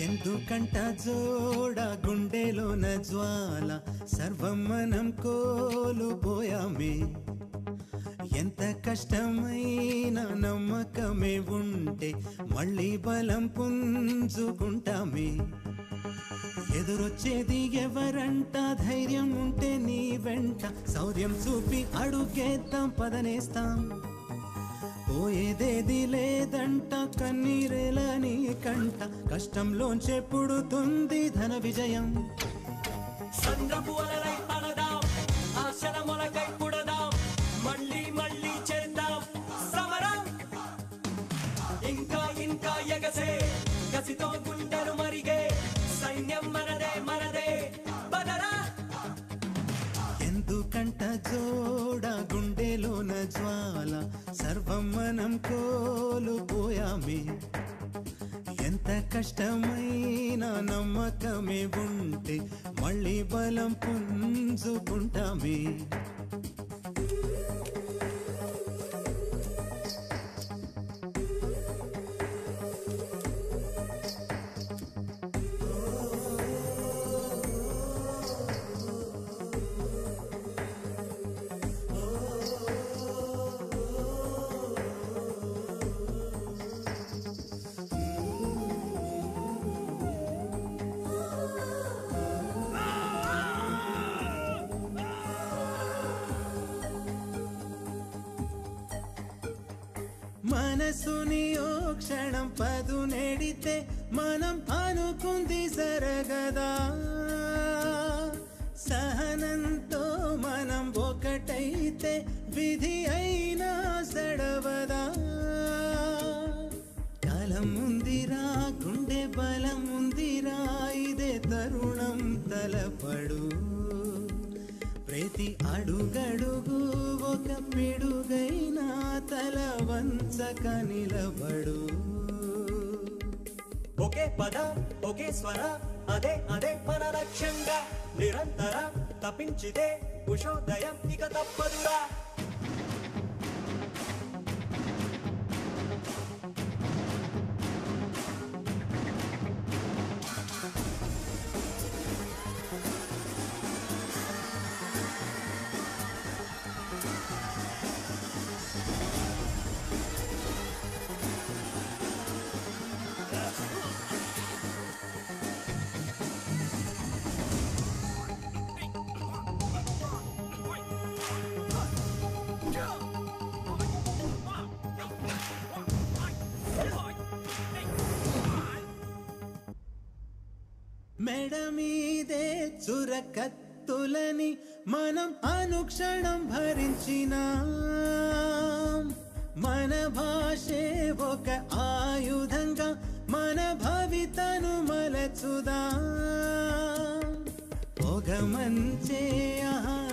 ఎందుకంట జోడ గుండెలోన జ్వాల సర్వం మనం కోల్పోయామే ఎంత కష్టమైన నమ్మకమే ఉంటే మళ్ళీ బలం పుంజుకుంటామే ఎదురొచ్చేది ఎవరంట ధైర్యం ఉంటే నీ వెంట శౌర్యం చూపి అడుగేద్దాం పదనేస్తాం పోయేదేది లేదంట కన్నీరేల నీ కంట కష్టంలోంచే పుడుతుంది ధన విజయం సంద్రపు అలలై అలదాం ఆశల మొలకై పుడదాం మళ్ళీ మళ్ళీ చేద్దాం సమరం ఇంకా ఇంకా ఎగసే కసితో గుండెలు మరిగే సైన్యం మనదే మనదే బదరా ఎందుకంట జోడ గుండెలోన జ్వాల సర్వం మనం కోల్పోయామే ఎంత కష్టమైన నమ్మకమే ఉంటే మళ్ళీ బలం పుంజుకుంటామే మనసుని ఓ క్షణం పదు నెడితే మనం అనుకుంది జరగదా సహనంతో మనం ఒకటైతే విధి అయినా సడవదా కాలం ఉందిరా గుండె బలం ఉందిరా ఇదే తరుణం తలపడు ప్రతి అడుగడుగు ఒక పిడుగైనా తల వంచక నిలబడు ఒకే పద ఒకే స్వర అదే అదే మన లక్ష్యంగా నిరంతర తపించితే ఉషోదయం ఇక తప్పదురా మెడ మీదే చురకత్తులని మనం అనుక్షణం భరించిన మన భాషే ఒక ఆయుధంగా మన భవితను మలచుదా పొగమంచే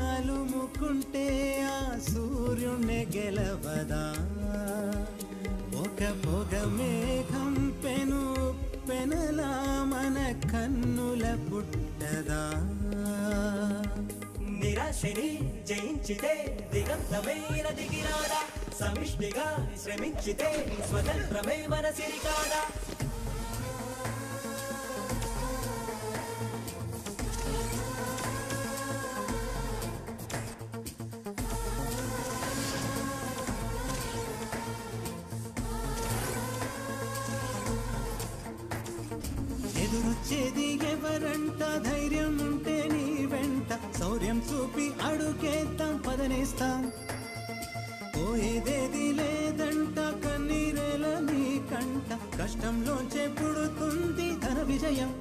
ఆలుముకుంటే ఆ సూర్యుణ్ణి గెలవదా ఒక పొగ మేఘం పెను పెనలా మన కన్నుల పుట్టదా నిరాశని జయించితే దిగంతమైన దిగిరాదా సమిష్టిగా శ్రమించితే స్వతంత్రమే మన సిరికాదా ఎదురొచ్చేది ఎవరంట ధైర్యం ఉంటే నీ వెంట శౌర్యం చూపి అడుగేద్దాం పదనేస్తాం పోయేదేది లేదంట కన్నీరేల నీ కంట కష్టంలోంచే పుడుతుంది ధన విజయం